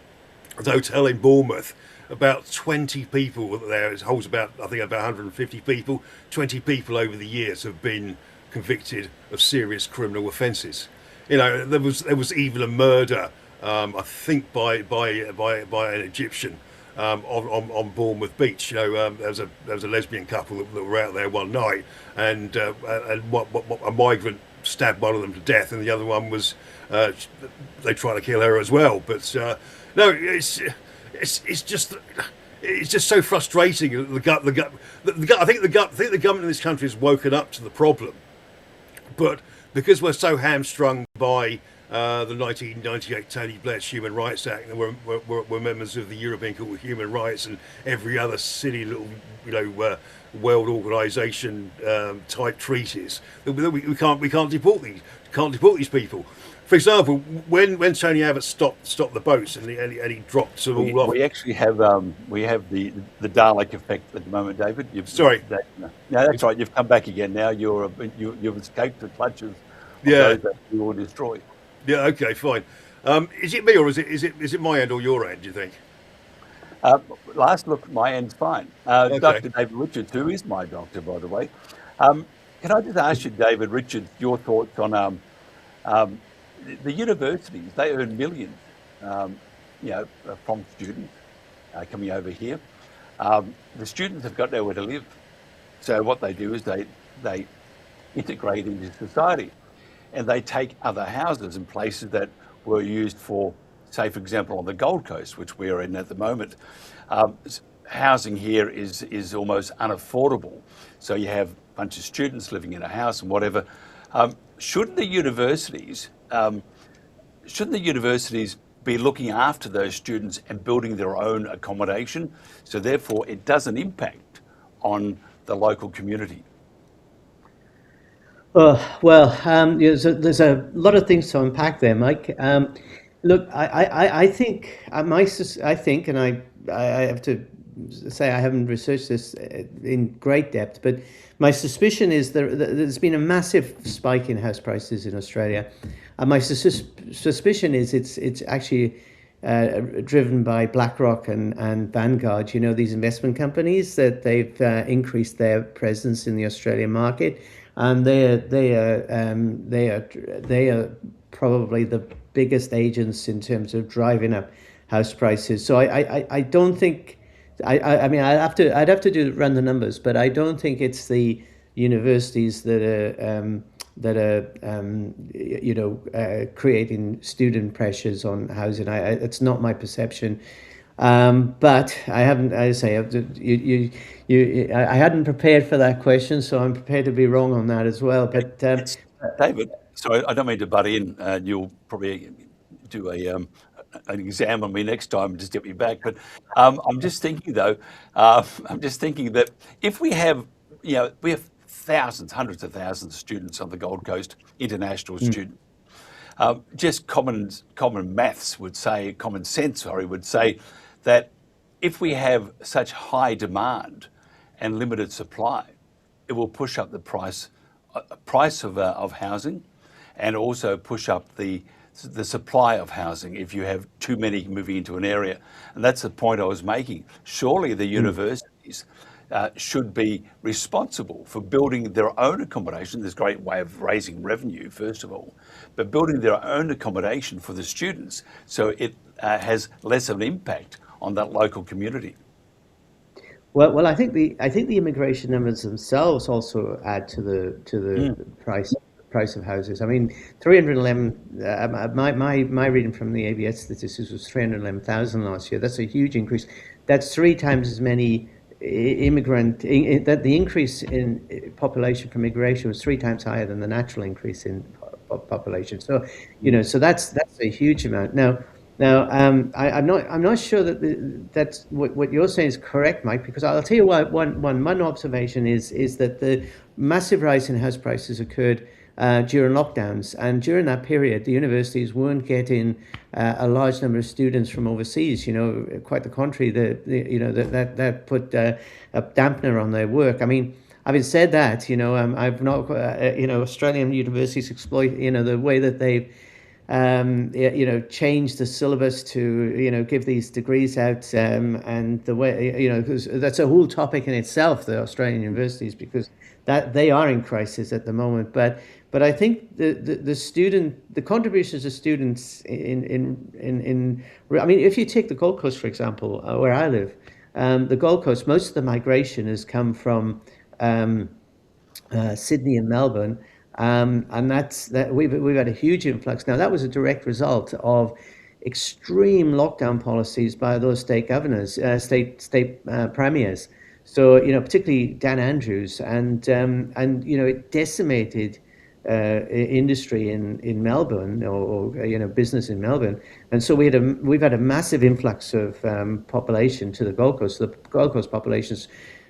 Bournemouth. About 20 people there. It holds about 150 people. 20 people over the years have been convicted of serious criminal offences. There was even a murder, I think by an Egyptian. On Bournemouth Beach, there was a lesbian couple that were out there one night, and a migrant stabbed one of them to death, and the other one was they tried to kill her as well. But no, it's just so frustrating. I think the government in this country has woken up to the problem, but because we're so hamstrung by the 1998 Tony Blair's Human Rights Act, and we're members of the European Court of Human Rights and every other silly little world organisation type treaties, we can't deport these people. For example, when Tony Abbott stopped the boats and he dropped them all off. We actually have the Dalek effect at the moment, David. Sorry. No, that's right. You've come back again. Now you've escaped the clutches of those that you will destroy. Yeah. Okay. Fine. Is it me or is it my end or your end? Do you think? Last look, my end's fine. Okay. Dr. David Richards, who is my doctor, by the way. Can I just ask you, David Richards, your thoughts on the universities? They earn millions, from students coming over here. The students have got nowhere to live, so what they do is they integrate into society, and they take other houses in places that were used for, say, for example, on the Gold Coast, which we're in at the moment. Housing here is almost unaffordable, so you have a bunch of students living in a house and whatever. Shouldn't the universities be looking after those students and building their own accommodation, so therefore it doesn't impact on the local community? There's a lot of things to unpack there, Mike. Look, I think, and I have to say I haven't researched this in great depth, but my suspicion is there's been a massive spike in house prices in Australia. And my suspicion is it's actually driven by BlackRock and Vanguard, these investment companies, that they've increased their presence in the Australian market. And they are probably the biggest agents in terms of driving up house prices. So I don't think, I mean, I'd have to run the numbers, but I don't think it's the universities that are that are creating student pressures on housing. It's not my perception. But I haven't, as I say, I hadn't prepared for that question, so I'm prepared to be wrong on that as well. But David, sorry, I don't mean to butt in. You'll probably do an exam on me next time and just get me back. But I'm just thinking, though, that if we have, we have thousands, hundreds of thousands of students on the Gold Coast, international students. Just common maths would say, common sense, sorry, would say that if we have such high demand and limited supply, it will push up the price of housing, and also push up the supply of housing if you have too many moving into an area. And that's the point I was making. Surely the universities should be responsible for building their own accommodation. There's a great way of raising revenue, first of all, but building their own accommodation for the students so it has less of an impact on that local community. Well, I think the immigration numbers themselves also add to the price of houses. I mean, 311. My reading from the ABS statistics was 311,000 last year. That's a huge increase. That's 3 times as many that the increase in population from migration was 3 times higher than the natural increase in population. So, so that's a huge amount. Now, I'm not sure that that's what you're saying is correct, Mike, because I'll tell you what. One observation is that the massive rise in house prices occurred during lockdowns, and during that period, the universities weren't getting a large number of students from overseas. Quite the contrary. That put a dampener on their work. I mean, having said that, I've not, Australian universities exploit, the way that they've change the syllabus to give these degrees out, and the way that's a whole topic in itself, the Australian universities, because that they are in crisis at the moment. But I think the contributions of students in I mean, if you take the Gold Coast, for example, where I live, the Gold Coast, most of the migration has come from Sydney and Melbourne. And we've had a huge influx. Now, that was a direct result of extreme lockdown policies by those state governors, state premiers. So, particularly Dan Andrews, and it decimated industry in Melbourne, or business in Melbourne. And so we've had a massive influx of population to the Gold Coast. The Gold Coast population's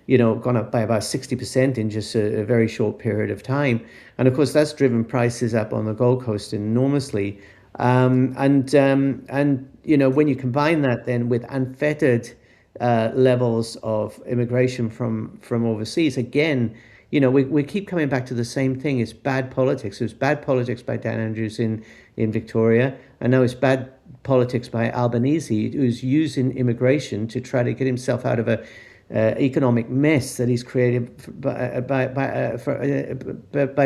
gone up by about 60% in just a very short period of time. And of course, that's driven prices up on the Gold Coast enormously. And when you combine that then with unfettered levels of immigration from overseas, again, we keep coming back to the same thing. It's bad politics. It was bad politics by Dan Andrews in Victoria, and now it's bad politics by Albanese, who's using immigration to try to get himself out of a economic mess that he's created by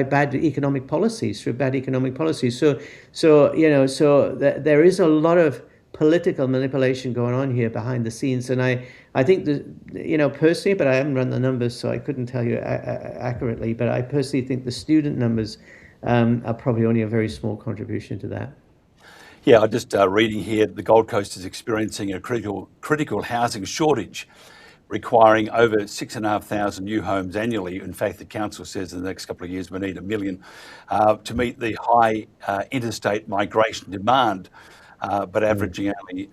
bad economic policies, through bad economic policies. So there is a lot of political manipulation going on here behind the scenes, and I think that, personally, but I haven't run the numbers, so I couldn't tell you accurately, but I personally think the student numbers are probably only a very small contribution to that. Yeah, I'm just reading here, the Gold Coast is experiencing a critical housing shortage, requiring over 6,500 new homes annually. In fact, the council says in the next couple of years we need 1 million to meet the high interstate migration demand, but averaging only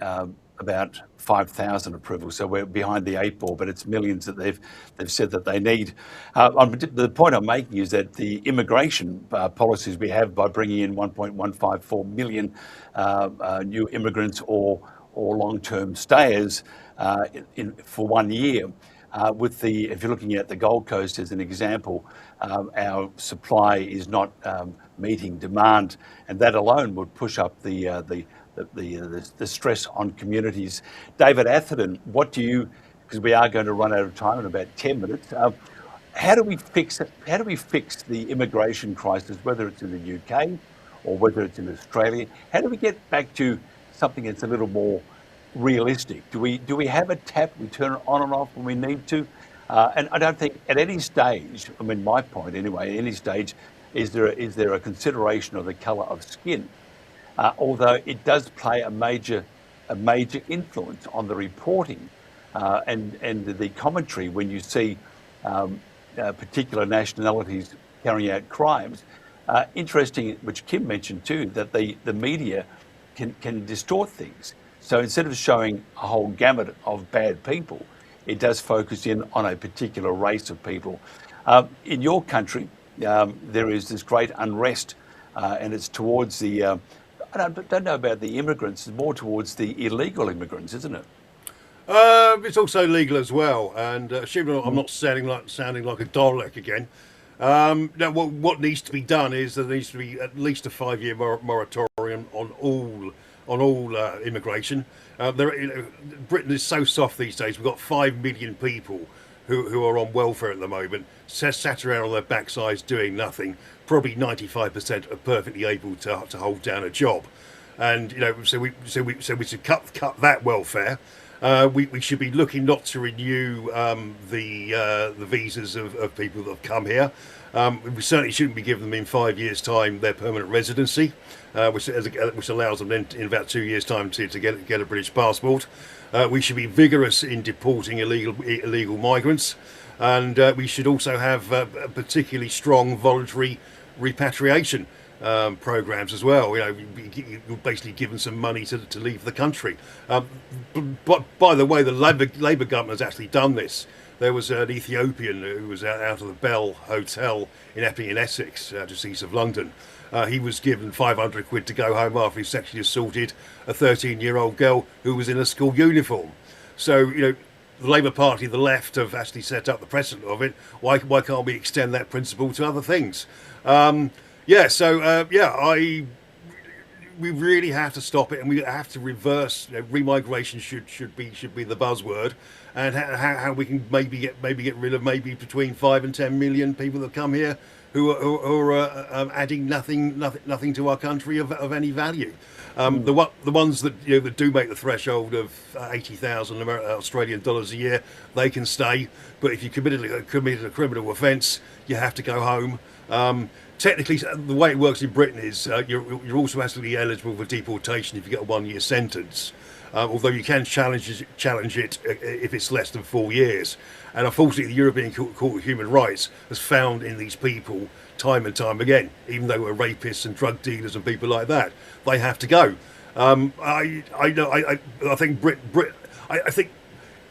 about 5,000 approvals. So we're behind the 8 ball, but it's millions that they've said that they need. The point I'm making is that the immigration policies we have, by bringing in 1.154 million new immigrants or long-term stayers for 1 year. If you're looking at the Gold Coast as an example, our supply is not meeting demand, and that alone would push up the stress on communities. David Atherton, because we are going to run out of time in about 10 minutes, how do we fix the immigration crisis, whether it's in the UK or whether it's in Australia? How do we get back to something that's a little more realistic? Do we have a tap we turn it on and off when we need to? And I don't think at any stage, I mean, my point anyway, at any stage, is there a consideration of the colour of skin? Although it does play a major influence on the reporting and the commentary when you see particular nationalities carrying out crimes. Interesting, which Kim mentioned too, that the media can distort things. So instead of showing a whole gamut of bad people, it does focus in on a particular race of people. In your country, there is this great unrest, and it's towards the, I don't know about the immigrants, it's more towards the illegal immigrants, isn't it? It's also legal as well, and assuming I'm not sounding like a Dalek again. Now, what needs to be done is there needs to be at least a 5-year moratorium on all immigration. Britain is so soft these days. We've got 5 million people who are on welfare at the moment, sat around on their backsides doing nothing. Probably 95% are perfectly able to hold down a job, and so we should cut that welfare. We should be looking not to renew the visas of people that have come here. We certainly shouldn't be giving them in 5 years' time their permanent residency, which allows them then in about 2 years' time to get a British passport. We should be vigorous in deporting illegal migrants, and we should also have particularly strong voluntary repatriation programs as well. You're basically given some money to leave the country. But by the way, the Labour government has actually done this. There was an Ethiopian who was out of the Bell Hotel in Epping in Essex, just east of London. He was given 500 quid to go home after he sexually assaulted a 13-year-old girl who was in a school uniform. So, the Labour Party, the left, have actually set up the precedent of it. Why can't we extend that principle to other things? We really have to stop it, and we have to reverse. Remigration should be the buzzword, and how we can maybe get rid of maybe between 5 and 10 million people that come here who are adding nothing to our country of any value. The ones that do make the threshold of 80,000 Australian dollars a year, they can stay. But if you committed a criminal offence, you have to go home. Technically, the way it works in Britain is you're also actually eligible for deportation if you get a 1-year sentence. Although you can challenge it if it's less than 4 years. And unfortunately, the European Court of Human Rights has found in these people time and time again, even though we're rapists and drug dealers and people like that, they have to go. I think I think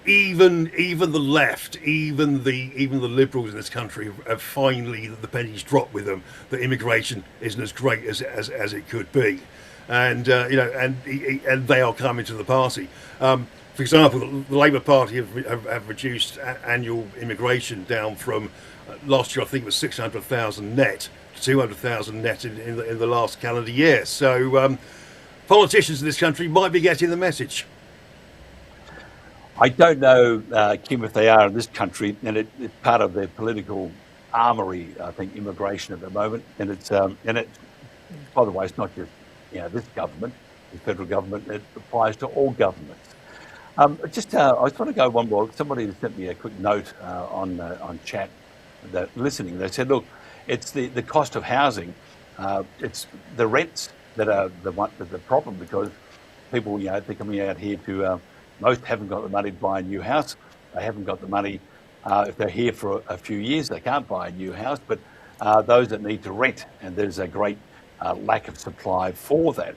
even the left, even the liberals in this country have finally, the pennies dropped with them that immigration isn't as great as it could be, and and they are coming to the party. For example, the Labour Party have reduced annual immigration down from last year, I think it was 600,000 net to 200,000 net in the last calendar year. So politicians in this country might be getting the message. I don't know, Kim, if they are in this country, and it's part of their political armoury, I think, immigration at the moment. And it's by the way, it's not just this government, the federal government. It applies to all governments. I just want to go one more. Somebody sent me a quick note on chat that listening. They said, look, it's the cost of housing. It's the rents that are the problem, because people, they're coming out here to. Most haven't got the money to buy a new house. They haven't got the money. If they're here for a few years, they can't buy a new house. But those that need to rent, and there's a great lack of supply for that.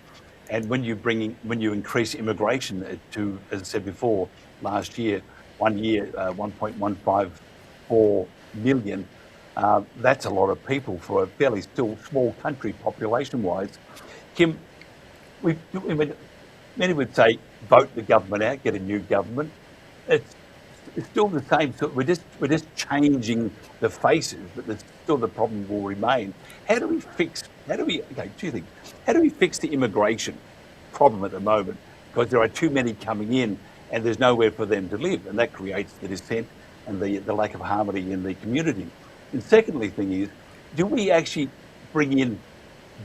And when you increase immigration to, as I said before, last year, 1.154 million, that's a lot of people for a fairly still small country population-wise. Kim, many would say vote the government out, get a new government. It's still the same. So we're just changing the faces, but still the problem will remain. Two things. How do we fix the immigration problem at the moment? Because there are too many coming in, and there's nowhere for them to live, and that creates the dissent and the lack of harmony in the community. And secondly, do we actually bring in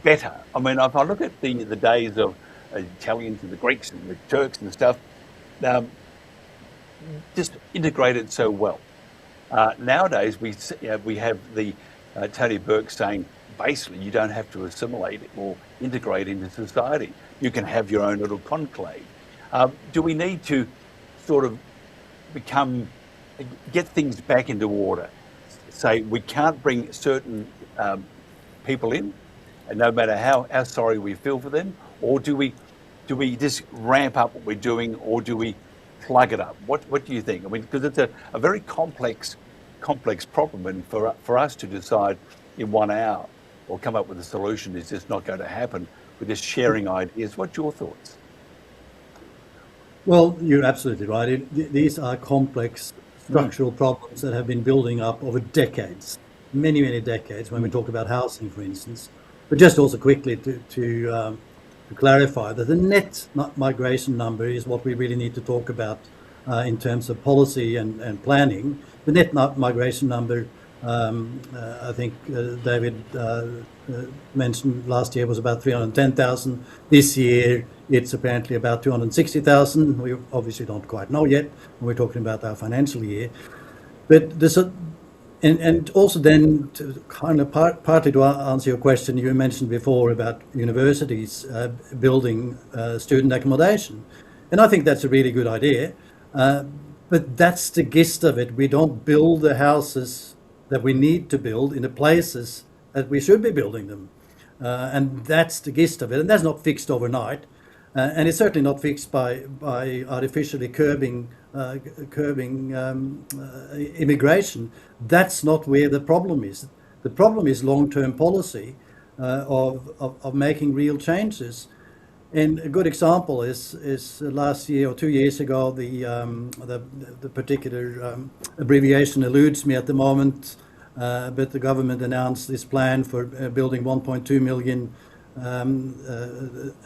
better? I mean, if I look at the days of Italians and the Greeks and the Turks and stuff, just integrated so well. Nowadays, we have the Tony Burke saying basically you don't have to assimilate or integrate into society. You can have your own little conclave. Do we need to sort of get things back into order? Say we can't bring certain people in, and no matter how sorry we feel for them, or do we just ramp up what we're doing, or do we plug it up? What do you think? I mean, because it's a very complex problem, and for us to decide in 1 hour or come up with a solution is just not going to happen. We're just sharing ideas. What's your thoughts? Well, you're absolutely right. These are complex structural problems that have been building up over decades, many decades, when we talk about housing, for instance. But just also quickly to clarify that the net migration number is what we really need to talk about in terms of policy and planning. The net migration number, I think David mentioned last year was about 310,000. This year it's apparently about 260,000. We obviously don't quite know yet. We're talking about our financial year. But there's and also then to kind of partly to answer your question you mentioned before about universities building student accommodation. And I think that's a really good idea. But that's the gist of it. We don't build the houses that we need to build in the places that we should be building them. And that's the gist of it. And that's not fixed overnight. And it's certainly not fixed by artificially curbing immigration. That's not where the problem is. The problem is long-term policy of making real changes. And a good example is last year or 2 years ago, the particular abbreviation eludes me at the moment, but the government announced this plan for building 1.2 million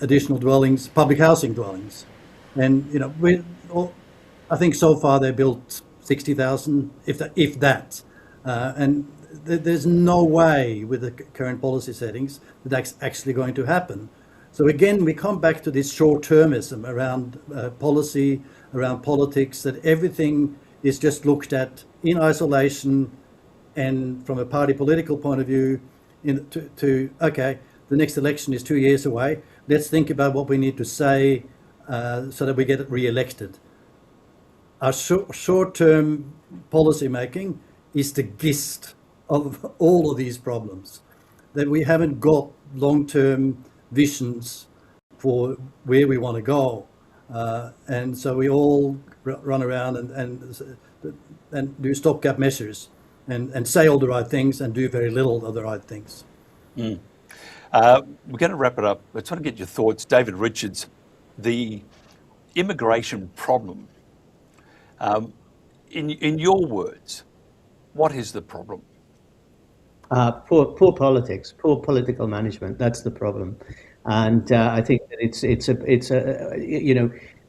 additional dwellings, public housing dwellings. And I think so far they built 60,000, if that. And there's no way with the current policy settings that that's actually going to happen. So again, we come back to this short-termism around policy, around politics, that everything is just looked at in isolation and from a party political point of view okay, the next election is 2 years away. Let's think about what we need to say so that we get re-elected. Our short-term policy making is the gist of all of these problems, that we haven't got long-term visions for where we want to go. And so we all run around and do stopgap measures and say all the right things and do very little of the right things. Mm. We're going to wrap it up. I just want to get your thoughts. David Richards, the immigration problem, in your words, what is the problem? Poor politics, poor political management. That's the problem, and I think that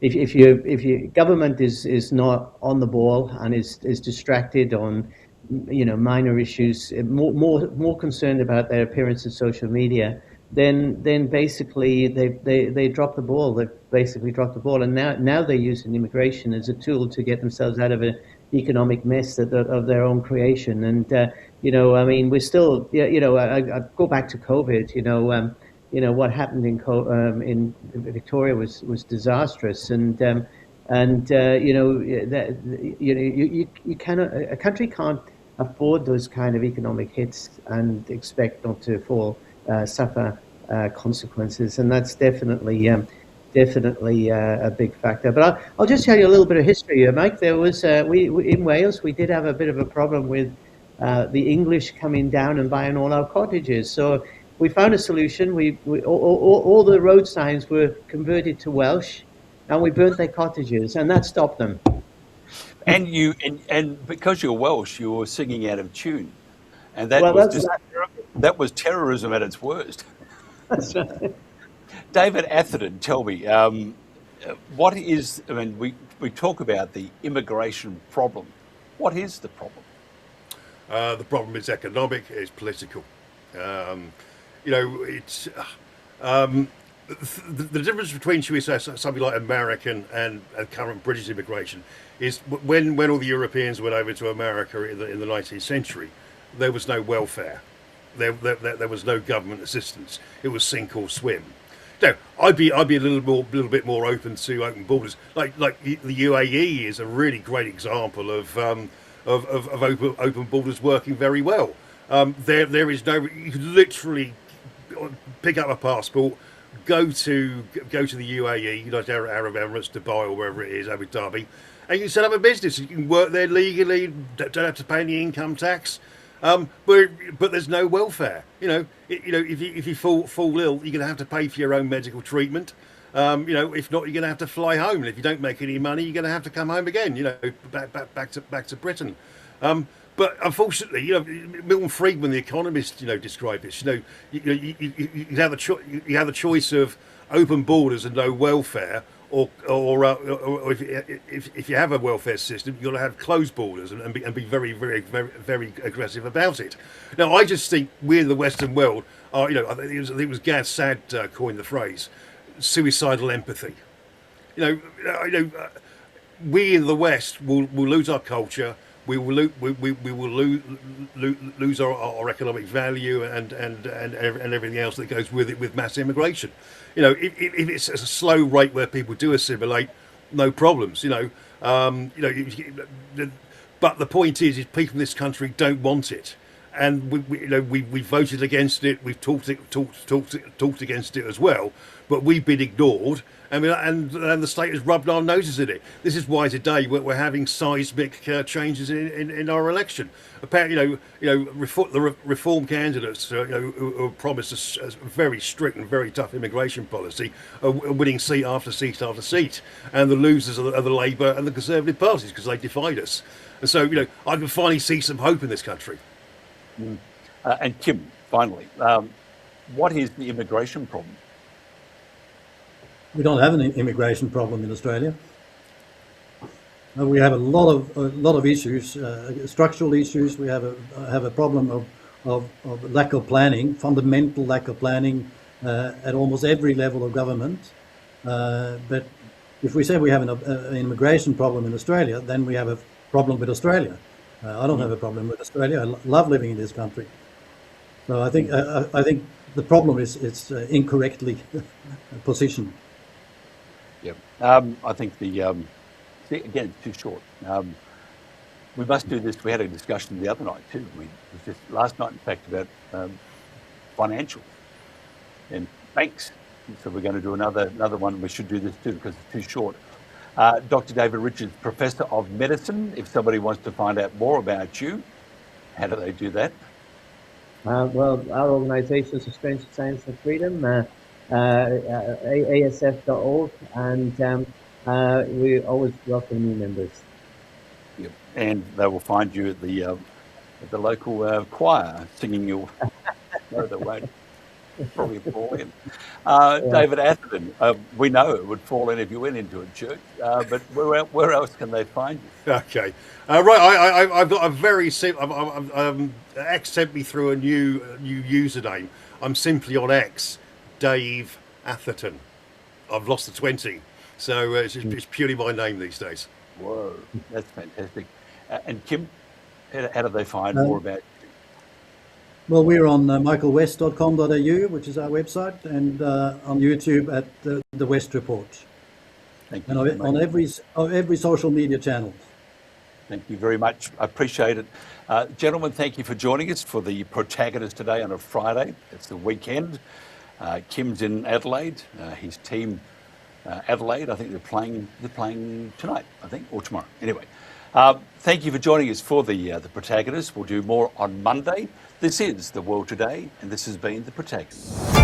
if your government is not on the ball and is distracted on minor issues, more concerned about their appearance in social media, then basically they drop the ball. They basically dropped the ball, and now they're using immigration as a tool to get themselves out of an economic mess of their own creation. And I mean, we're still, I go back to COVID. What happened in Victoria was disastrous, and you cannot, a country can't afford those kind of economic hits and expect not to suffer consequences, and that's definitely a big factor. But I'll just tell you a little bit of history here, Mike. There was we in Wales, we did have a bit of a problem with the English coming down and buying all our cottages. So we found a solution. All the road signs were converted to Welsh, and we burnt their cottages, and that stopped them. And because you're Welsh, you were singing out of tune, and that was terrorism at its worst. That's right. David Atherton, tell me, what is? I mean, we talk about the immigration problem. What is the problem? The problem is economic. It's political. It's the difference between, shall we say, something like American and current British immigration is when all the Europeans went over to America in the 19th century, there was no welfare. there was no government assistance. It was sink or swim. No, I'd be a little bit more open to open borders. Like the UAE is a really great example of open borders working very well. There is no, you can literally pick up a passport, go to the UAE, United Arab Emirates, Dubai, or wherever it is, Abu Dhabi, and you can set up a business. You can work there legally, don't have to pay any income tax. But there's no welfare. If you fall ill, you're going to have to pay for your own medical treatment. If not, you're going to have to fly home. And if you don't make any money, you're going to have to come home again. Back to Britain. But unfortunately, Milton Friedman, the economist, described this. You have the choice of open borders and no welfare, or if you have a welfare system, you've got to have closed borders and be very, very, very, very aggressive about it. Now, I just think we in the Western world are, I think it was Gav Sad coined the phrase, suicidal empathy. We in the West will lose our culture. We will lose our economic value and everything else that goes with it, with mass immigration. If it's a slow rate where people do assimilate, no problems. But the point is people in this country don't want it, and we voted against it. We've talked against it as well, but we've been ignored. And the state has rubbed our noses in it. This is why today we're having seismic changes in our election. Apparently, the reform candidates who promised a very strict and very tough immigration policy are winning seat after seat after seat, and the losers are the Labour and the Conservative parties because they defied us. And so, I can finally see some hope in this country. And Kim, finally, what is the immigration problem? We don't have an immigration problem in Australia. We have a lot of issues, structural issues. We have a problem of lack of planning, fundamental lack of planning at almost every level of government. But if we say we have an immigration problem in Australia, then we have a problem with Australia. I don't have a problem with Australia. I love living in this country. So I think the problem is it's incorrectly positioned. Yep. I think again, it's too short. We must do this. We had a discussion the other night too. It was just last night, in fact, about financials and banks. So we're going to do another one. We should do this too because it's too short. Dr. David Richards, Professor of Medicine. If somebody wants to find out more about you, how do they do that? Well, our organisation is Australian Science and Freedom. ASF.org, and we always welcome new members. Yep. And they will find you at the local choir singing your. No, they won't. Probably fall in. David Atherton, we know it would fall in if you went into a church, but where else can they find you? Okay, right. I've got a very simple. X sent me through a new username. I'm simply on X. Dave Atherton. I've lost the 20, so it's purely my name these days. Whoa, that's fantastic. And Kim, how do they find more about you? Well, we're on michaelwest.com.au, which is our website, and on YouTube at the West Report. Thank you. And on every social media channel. Thank you very much. I appreciate it. Gentlemen, thank you for joining us for the Protagonists today on a Friday. It's the weekend. Kim's in Adelaide. His team, Adelaide, I think they're playing tonight, I think, or tomorrow. Anyway, thank you for joining us for the Protagonists. We'll do more on Monday. This is The World Today, and this has been The Protagonists.